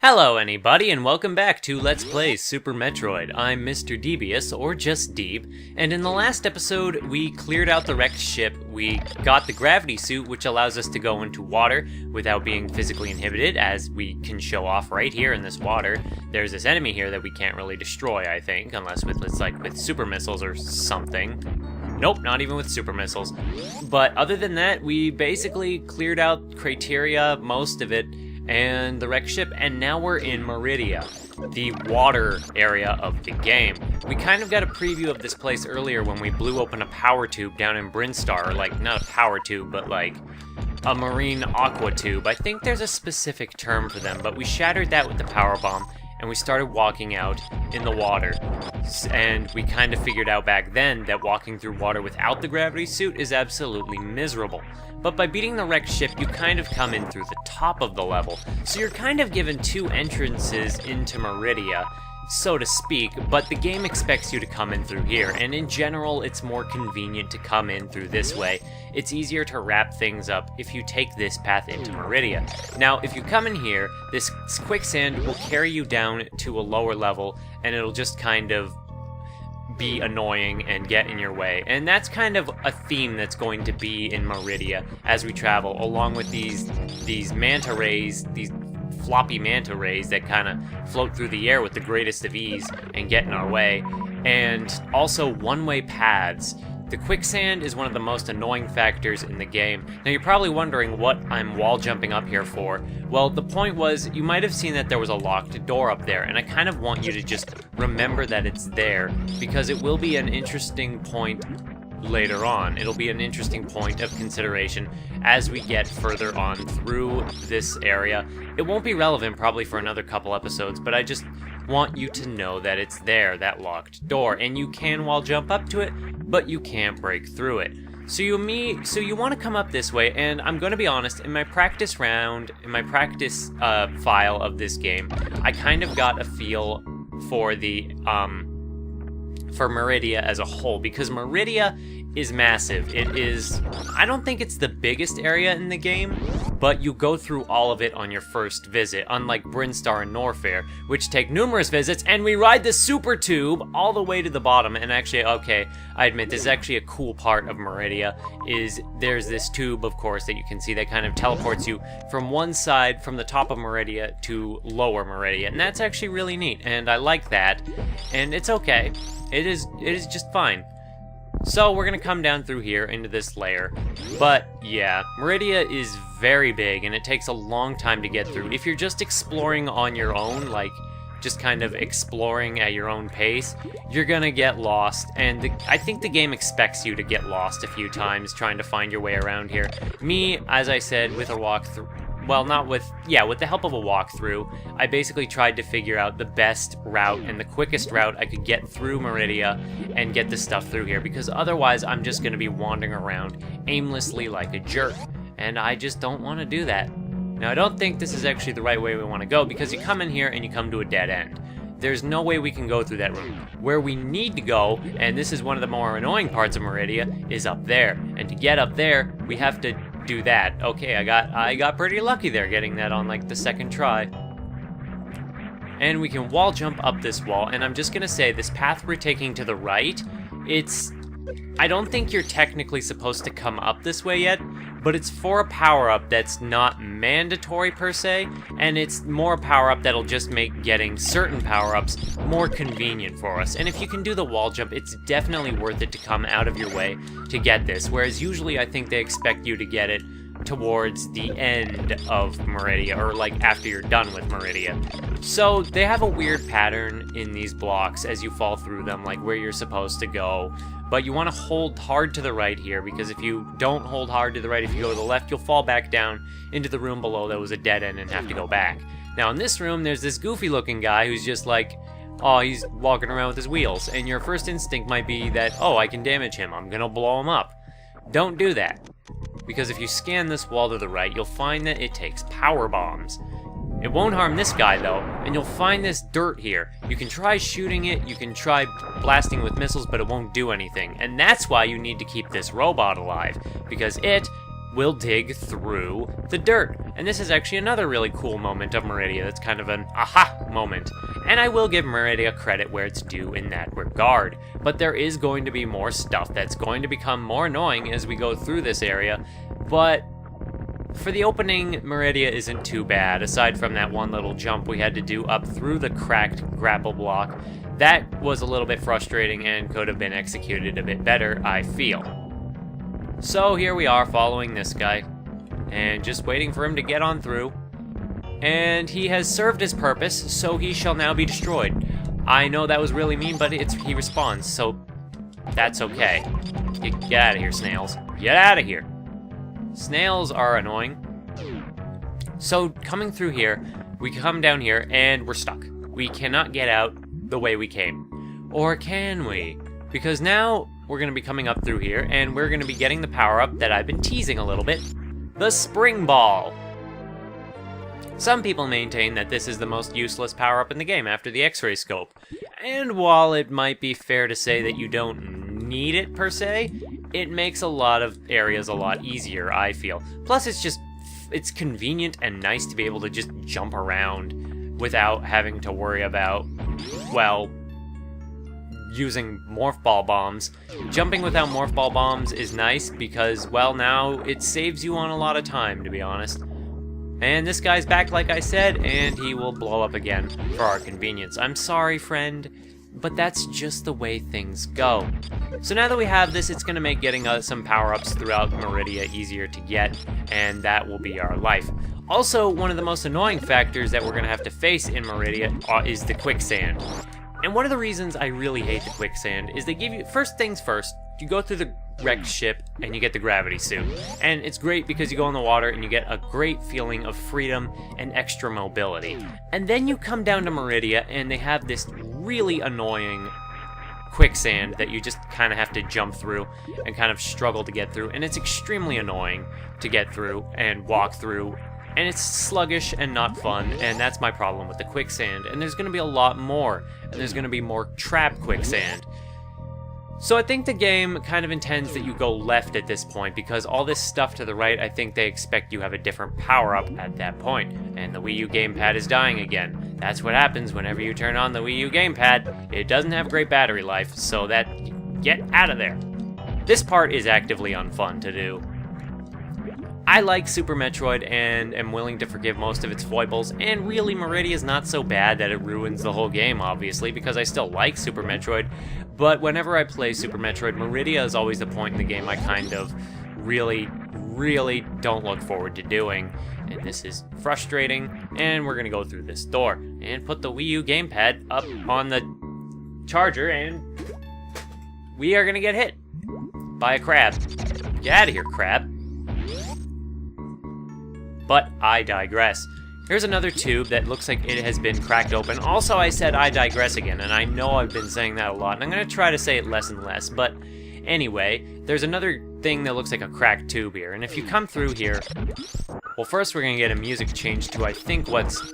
Hello anybody, and welcome back to Let's Play Super Metroid. I'm Mr. Devious, or just Deeb, and in the last episode we cleared out the wrecked ship, we got the gravity suit which allows us to go into water without being physically inhibited, as we can show off right here in this water. There's this enemy here that we can't really destroy, I think, unless with super missiles or something. Nope, not even with super missiles. But other than that, we basically cleared out Criteria, most of it, and the wrecked ship, and now we're in Maridia, the water area of the game. We kind of got a preview of this place earlier when we blew open a power tube down in Brinstar, or like, not a power tube, but like a marine aqua tube. I think there's a specific term for them, but we shattered that with the power bomb, and we started walking out in the water. And we kind of figured out back then that walking through water without the gravity suit is absolutely miserable. But by beating the wrecked ship, you kind of come in through the top of the level. So you're kind of given two entrances into Maridia, so to speak, but the game expects you to come in through here, and in general, it's more convenient to come in through this way. It's easier to wrap things up if you take this path into Maridia. Now, if you come in here, this quicksand will carry you down to a lower level, and it'll just kind of be annoying and get in your way. And that's kind of a theme that's going to be in Maridia as we travel, along with these manta rays, these floppy manta rays that kind of float through the air with the greatest of ease and get in our way, and also one-way paths. The quicksand is one of the most annoying factors in the game. Now you're probably wondering what I'm wall jumping up here for. Well, the point was, you might have seen that there was a locked door up there, and I kind of want you to just remember that it's there, because it will be an interesting point later on. It'll be an interesting point of consideration as we get further on through this area. It won't be relevant probably for another couple episodes, but I just want you to know that it's there, that locked door, and you can wall jump up to it, but you can't break through it. So you want to come up this way, and I'm going to be honest, in my practice file of this game, I kind of got a feel for for Maridia as a whole, because Maridia is massive. It is, I don't think it's the biggest area in the game, but you go through all of it on your first visit, unlike Brinstar and Norfair, which take numerous visits, and we ride the super tube all the way to the bottom. And actually, okay, I admit, this is actually a cool part of Maridia, is there's this tube, of course, that you can see that kind of teleports you from one side, from the top of Maridia to lower Maridia, and that's actually really neat, and I like that, and it's okay. It is just fine. So we're gonna come down through here into this layer, but yeah, Maridia is very big and it takes a long time to get through. If you're just exploring on your own, like just kind of exploring at your own pace, you're gonna get lost, and I think the game expects you to get lost a few times trying to find your way around here. Me, as I said, with a walkthrough, well, with the help of a walkthrough, I basically tried to figure out the best route and the quickest route I could get through Maridia and get the stuff through here, because otherwise I'm just going to be wandering around aimlessly like a jerk, and I just don't want to do that. Now, I don't think this is actually the right way we want to go, because you come in here and you come to a dead end. There's no way we can go through that room. Where we need to go, and this is one of the more annoying parts of Maridia, is up there. And to get up there, we have to do that. Okay, I got pretty lucky there, getting that on like the second try. And we can wall jump up this wall, and I'm just gonna say, this path we're taking to the right, I don't think you're technically supposed to come up this way yet, but it's for a power-up that's not mandatory per se, and it's more a power-up that'll just make getting certain power-ups more convenient for us. And if you can do the wall jump, it's definitely worth it to come out of your way to get this, whereas usually I think they expect you to get it towards the end of Maridia, or like after you're done with Maridia. So they have a weird pattern in these blocks as you fall through them, like where you're supposed to go. But you want to hold hard to the right here, because if you don't hold hard to the right, if you go to the left, you'll fall back down into the room below that was a dead end and have to go back. Now in this room, there's this goofy looking guy who's just like, oh, he's walking around with his wheels, and your first instinct might be that, oh, I can damage him, I'm gonna blow him up. Don't do that, because if you scan this wall to the right, you'll find that it takes power bombs. It won't harm this guy though, and you'll find this dirt here. You can try shooting it, you can try blasting with missiles, but it won't do anything. And that's why you need to keep this robot alive, because it will dig through the dirt. And this is actually another really cool moment of Maridia that's kind of an aha moment. And I will give Maridia credit where it's due in that regard. But there is going to be more stuff that's going to become more annoying as we go through this area. But for the opening, Maridia isn't too bad, aside from that one little jump we had to do up through the cracked grapple block. That was a little bit frustrating and could have been executed a bit better, I feel. So here we are following this guy, and just waiting for him to get on through. And he has served his purpose, so he shall now be destroyed. I know that was really mean, but he responds, so that's okay. Get out of here, snails. Get out of here. Snails are annoying. So coming through here, we come down here and we're stuck. We cannot get out the way we came. Or can we? Because now we're going to be coming up through here and we're going to be getting the power-up that I've been teasing a little bit. The Spring Ball. Some people maintain that this is the most useless power-up in the game after the X-ray scope. And while it might be fair to say that you don't need it per se, it makes a lot of areas a lot easier, I feel. Plus it's convenient and nice to be able to just jump around without having to worry about, well, using morph ball bombs. Jumping without morph ball bombs is nice because, well, now it saves you on a lot of time, to be honest. And this guy's back, like I said, and he will blow up again for our convenience. I'm sorry, friend, but that's just the way things go. So now that we have this, it's going to make getting some power-ups throughout Maridia easier to get, and that will be our life. Also, one of the most annoying factors that we're going to have to face in Maridia is the quicksand. And one of the reasons I really hate the quicksand is they give you, first things first, you go through the wrecked ship and you get the gravity suit. And it's great because you go in the water and you get a great feeling of freedom and extra mobility. And then you come down to Maridia and they have this really annoying quicksand that you just kind of have to jump through and kind of struggle to get through. And it's extremely annoying to get through and walk through. And it's sluggish and not fun, and that's my problem with the quicksand. And there's going to be a lot more, and there's going to be more trap quicksand. So I think the game kind of intends that you go left at this point, because all this stuff to the right, I think they expect you have a different power-up at that point. And the Wii U gamepad is dying again. That's what happens whenever you turn on the Wii U gamepad. It doesn't have great battery life, so get out of there. This part is actively unfun to do. I like Super Metroid and am willing to forgive most of its foibles, and really Maridia is not so bad that it ruins the whole game, obviously, because I still like Super Metroid, but whenever I play Super Metroid, Maridia is always the point in the game I kind of really don't look forward to doing, and this is frustrating, and we're gonna go through this door, and put the Wii U gamepad up on the charger, and we are gonna get hit by a crab. Get out of here, crab. But I digress. Here's another tube that looks like it has been cracked open. Also, I said I digress again, and I know I've been saying that a lot, and I'm going to try to say it less and less, but anyway, there's another thing that looks like a cracked tube here, and if you come through here, well, first we're going to get a music change to, I think, what's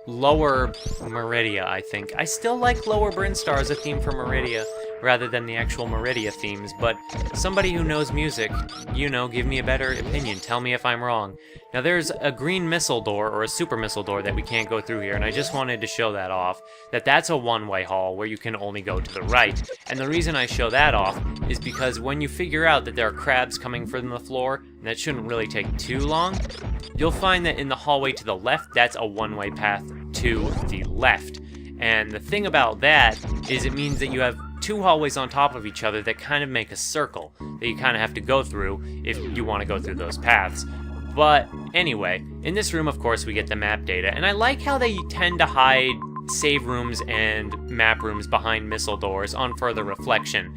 Lower Maridia, I think. I still like Lower Brinstar as a theme for Maridia, rather than the actual Maridia themes, but somebody who knows music, you know, give me a better opinion, tell me if I'm wrong. Now there's a green missile door, or a super missile door, that we can't go through here, and I just wanted to show that off, that's a one-way hall where you can only go to the right. And the reason I show that off is because when you figure out that there are crabs coming from the floor, and that shouldn't really take too long, you'll find that in the hallway to the left, that's a one-way path to the left. And the thing about that is it means that you have two hallways on top of each other that kind of make a circle that you kind of have to go through if you want to go through those paths. But anyway, in this room, of course, we get the map data, and I like how they tend to hide save rooms and map rooms behind missile doors on further reflection,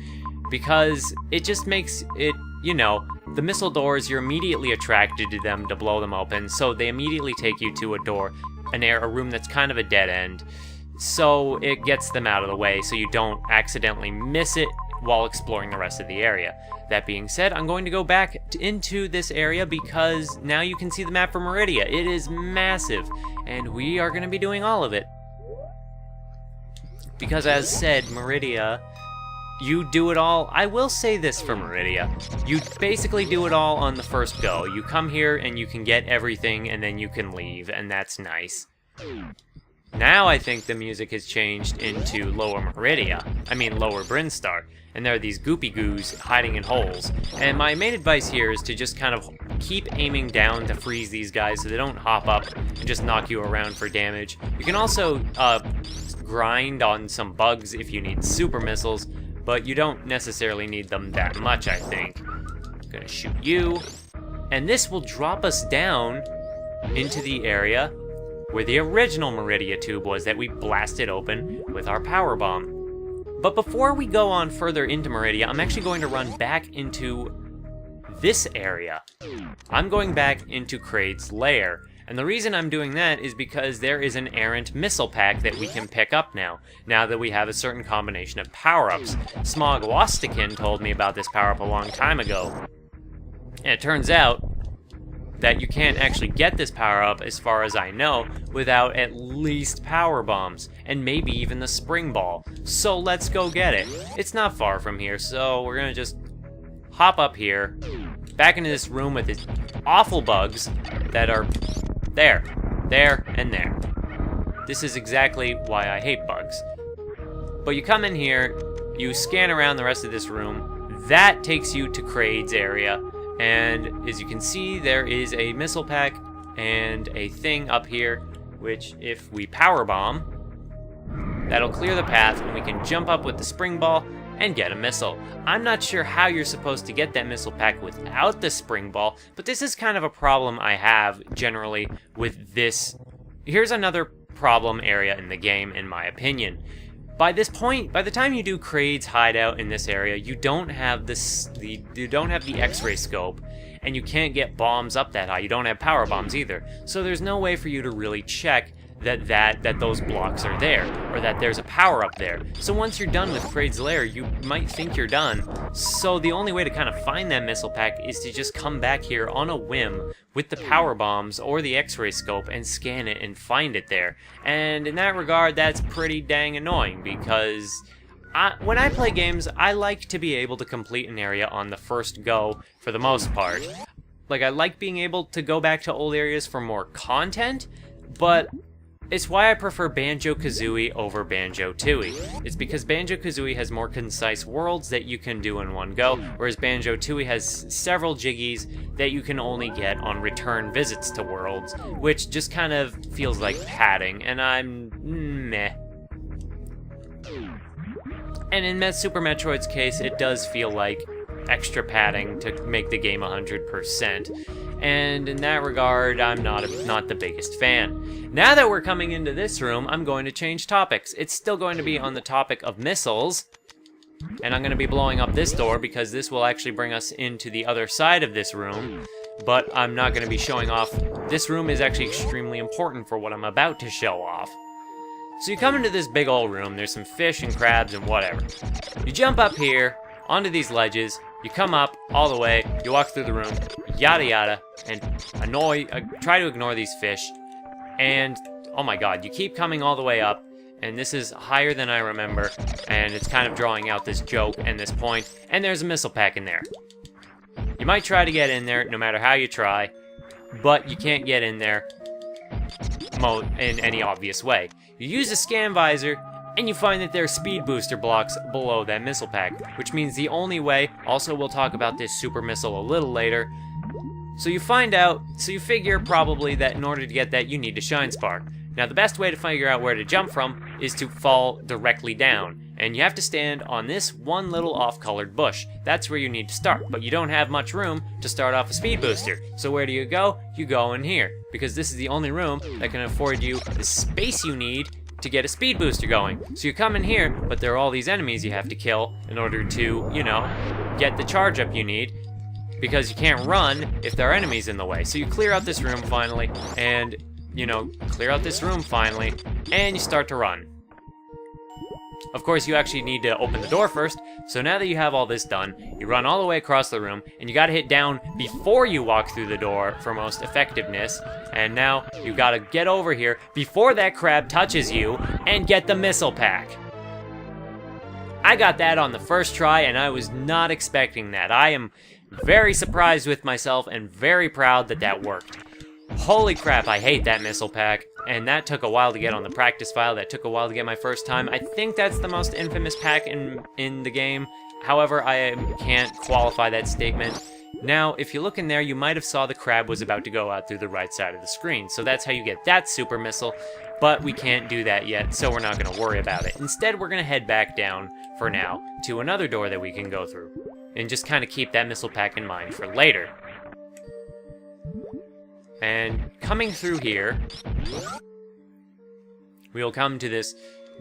because it just makes it, you know, the missile doors, you're immediately attracted to them to blow them open, so they immediately take you to a door, a room that's kind of a dead end. So it gets them out of the way so you don't accidentally miss it while exploring the rest of the area. That being said, I'm going to go back into this area because now you can see the map for Maridia. It is massive, and we are going to be doing all of it. Because as said, Maridia, you do it all. I will say this for Maridia. You basically do it all on the first go. You come here and you can get everything and then you can leave, and that's nice. Now I think the music has changed into Lower Brinstar, and there are these goopy goos hiding in holes. And my main advice here is to just kind of keep aiming down to freeze these guys so they don't hop up and just knock you around for damage. You can also grind on some bugs if you need super missiles, but you don't necessarily need them that much, I think. I'm gonna shoot you, and this will drop us down into the area where the original Maridia tube was that we blasted open with our power bomb. But before we go on further into Maridia, I'm actually going to run back into this area. I'm going back into Kraid's lair. And the reason I'm doing that is because there is an errant missile pack that we can pick up now that we have a certain combination of power-ups. Smog Wastikin told me about this power-up a long time ago. And it turns out that you can't actually get this power-up, as far as I know, without at least power bombs, and maybe even the spring ball. So let's go get it. It's not far from here, so we're gonna just hop up here, back into this room with these awful bugs that are there, and there. This is exactly why I hate bugs. But you come in here, you scan around the rest of this room, that takes you to Kraid's area, and as you can see, there is a missile pack and a thing up here, which if we power bomb, that'll clear the path and we can jump up with the spring ball and get a missile. I'm not sure how you're supposed to get that missile pack without the spring ball, but this is kind of a problem I have generally with this. Here's another problem area in the game, in my opinion. By this point, by the time you do Kraid's hideout in this area, you don't have the X-ray scope, and you can't get bombs up that high. You don't have power bombs either. So there's no way for you to really check that those blocks are there, or that there's a power up there. So once you're done with Kraid's lair, you might think you're done. So the only way to kind of find that missile pack is to just come back here on a whim with the power bombs or the X-ray scope and scan it and find it there. And in that regard, that's pretty dang annoying, because when I play games, I like to be able to complete an area on the first go for the most part. Like, I like being able to go back to old areas for more content, but it's why I prefer Banjo-Kazooie over Banjo-Tooie. It's because Banjo-Kazooie has more concise worlds that you can do in one go, whereas Banjo-Tooie has several jiggies that you can only get on return visits to worlds, which just kind of feels like padding, and I'm meh. And in Super Metroid's case, it does feel like extra padding to make the game 100%. And in that regard, I'm not the biggest fan. Now that we're coming into this room, I'm going to change topics. It's still going to be on the topic of missiles, and I'm going to be blowing up this door because this will actually bring us into the other side of this room, but I'm not going to be showing off. This room is actually extremely important for what I'm about to show off. So you come into this big old room, there's some fish and crabs and whatever. You jump up here, onto these ledges, you come up all the way, you walk through the room, yada yada, and try to ignore these fish, and oh my god, you keep coming all the way up, and this is higher than I remember, and it's kind of drawing out this joke and this point, and there's a missile pack in there. You might try to get in there, no matter how you try, but you can't get in there in any obvious way. You use a scan visor, and you find that there are speed booster blocks below that missile pack, which means the only way, also we'll talk about this super missile a little later, so you figure probably that in order to get that you need to shine spark. Now the best way to figure out where to jump from is to fall directly down, and you have to stand on this one little off-colored bush. That's where you need to start, but you don't have much room to start off a speed booster. So where do you go? You go in here, because this is the only room that can afford you the space you need to get a speed booster going. So you come in here, but there are all these enemies you have to kill in order to, get the charge up you need, because you can't run if there are enemies in the way. So you clear out this room finally, and, and you start to run. Of course, you actually need to open the door first, so now that you have all this done, you run all the way across the room, and you gotta hit down before you walk through the door for most effectiveness, and now you gotta get over here before that crab touches you, and get the missile pack. I got that on the first try, and I was not expecting that. I am very surprised with myself and very proud that that worked. Holy crap, I hate that missile pack, and that took a while to get on the practice file. That took a while to get my first time. I think that's the most infamous pack in the game. However, I can't qualify that statement. Now, if you look in there, you might have saw the crab was about to go out through the right side of the screen. So that's how you get that super missile, but we can't do that yet, so we're not going to worry about it. Instead, we're going to head back down, for now, to another door that we can go through. And just kind of keep that missile pack in mind for later. And coming through here, we'll come to this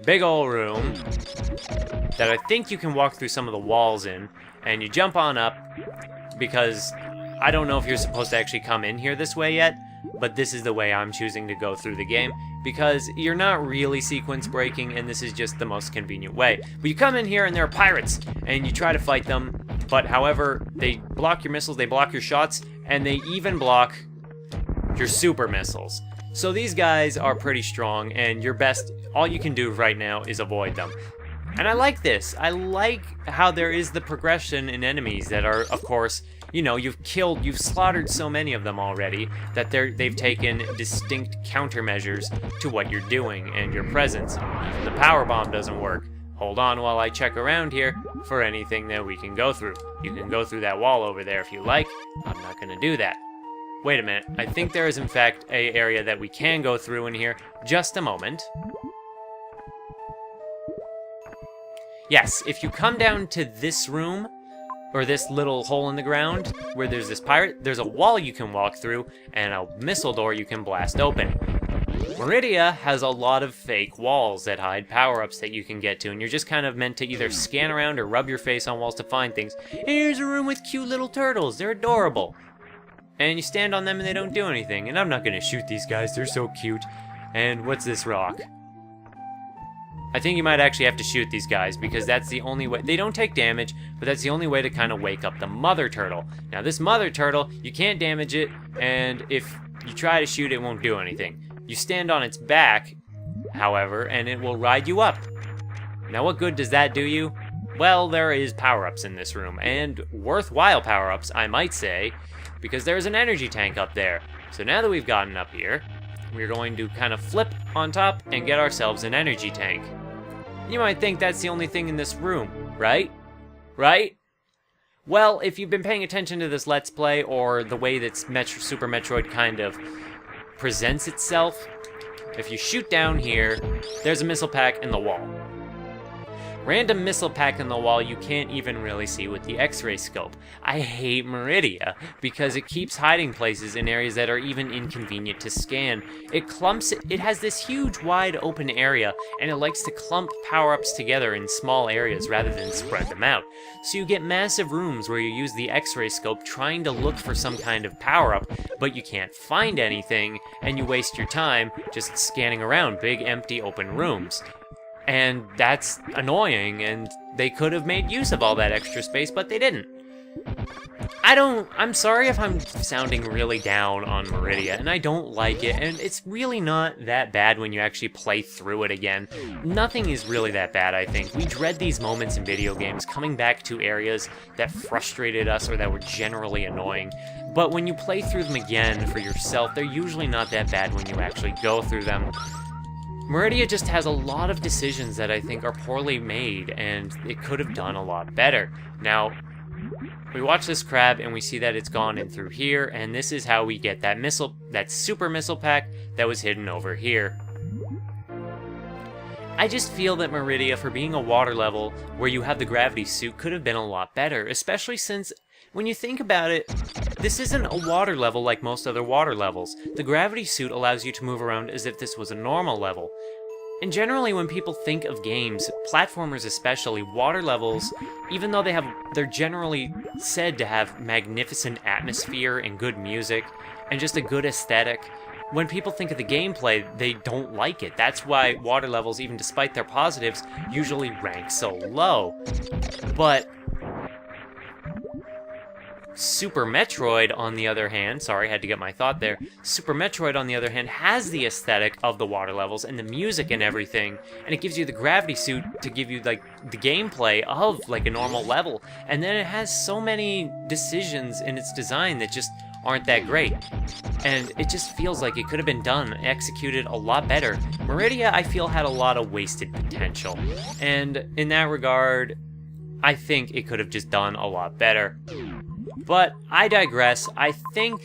big old room that I think you can walk through some of the walls in, and you jump on up, because I don't know if you're supposed to actually come in here this way yet, but this is the way I'm choosing to go through the game, because you're not really sequence breaking, and this is just the most convenient way. But you come in here and there are pirates, and you try to fight them, but however, they block your missiles, they block your shots, and they even block your super missiles. So these guys are pretty strong, and your best, all you can do right now is avoid them. And I like this. I like how there is the progression in enemies that are, of course, you know, you've slaughtered so many of them already that they've taken distinct countermeasures to what you're doing and your presence. Even the power bomb doesn't work. Hold on while I check around here for anything that we can go through. You can go through that wall over there if you like. I'm not gonna do that. Wait a minute. I think there is in fact an area that we can go through in here. Just a moment. Yes, if you come down to this room, or this little hole in the ground, where there's this pirate, there's a wall you can walk through, and a missile door you can blast open. Maridia has a lot of fake walls that hide power-ups that you can get to, and you're just kind of meant to either scan around or rub your face on walls to find things. And here's a room with cute little turtles, they're adorable. And you stand on them and they don't do anything, and I'm not gonna shoot these guys, they're so cute. And what's this rock? I think you might actually have to shoot these guys, because that's the only way. They don't take damage, but that's the only way to kind of wake up the mother turtle. Now this mother turtle, you can't damage it, and if you try to shoot it, it won't do anything. You stand on its back, however, and it will ride you up. Now what good does that do you? Well, there is power-ups in this room, and worthwhile power-ups, I might say, because there's an energy tank up there. So now that we've gotten up here, we're going to kind of flip on top and get ourselves an energy tank. You might think that's the only thing in this room, right? Right? Well, if you've been paying attention to this Let's Play, or the way that Super Metroid kind of presents itself, if you shoot down here, there's a missile pack in the wall. Random missile pack in the wall you can't even really see with the X-ray scope. I hate Maridia because it keeps hiding places in areas that are even inconvenient to scan. It has this huge wide open area, and it likes to clump power-ups together in small areas rather than spread them out. So you get massive rooms where you use the X-ray scope trying to look for some kind of power-up, but you can't find anything, and you waste your time just scanning around big empty open rooms. And that's annoying, and they could have made use of all that extra space, but they didn't. I'm sorry if I'm sounding really down on Maridia, and I don't like it, and it's really not that bad when you actually play through it again. Nothing is really that bad, I think. We dread these moments in video games, coming back to areas that frustrated us or that were generally annoying. But when you play through them again for yourself, they're usually not that bad when you actually go through them. Maridia just has a lot of decisions that I think are poorly made, and it could have done a lot better. Now, we watch this crab and we see that it's gone in through here, and this is how we get that super missile pack that was hidden over here. I just feel that Maridia, for being a water level where you have the gravity suit, could have been a lot better, especially since, when you think about it, this isn't a water level like most other water levels. The gravity suit allows you to move around as if this was a normal level. And generally when people think of games, platformers especially, water levels, even though they're generally said to have magnificent atmosphere and good music, and just a good aesthetic, when people think of the gameplay, they don't like it. That's why water levels, even despite their positives, usually rank so low. But Super Metroid, on the other hand, sorry, I had to get my thought there. Super Metroid, on the other hand, has the aesthetic of the water levels and the music and everything, and it gives you the gravity suit to give you, like, the gameplay of, like, a normal level. And then it has so many decisions in its design that just aren't that great. And it just feels like it could have been done, executed a lot better. Maridia, I feel, had a lot of wasted potential. And in that regard, I think it could have just done a lot better. But I digress. I think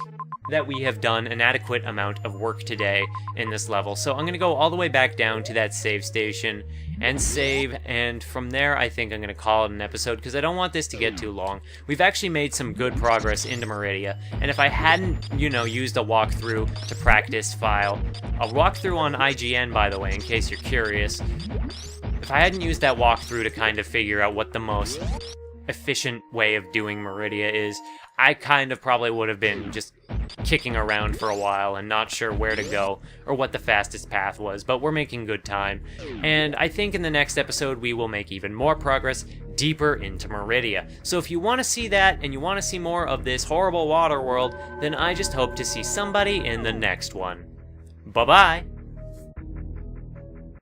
that we have done an adequate amount of work today in this level. So I'm going to go all the way back down to that save station and save, and from there I think I'm going to call it an episode because I don't want this to get too long. We've actually made some good progress into Maridia, and if I hadn't, used a walkthrough to practice file, a walkthrough on IGN, by the way, in case you're curious, if I hadn't used that walkthrough to kind of figure out what the most efficient way of doing Maridia is, I kind of probably would have been just kicking around for a while and not sure where to go or what the fastest path was, but we're making good time. And I think in the next episode we will make even more progress deeper into Maridia. So if you want to see that and you want to see more of this horrible water world, then I just hope to see somebody in the next one. Bye-bye!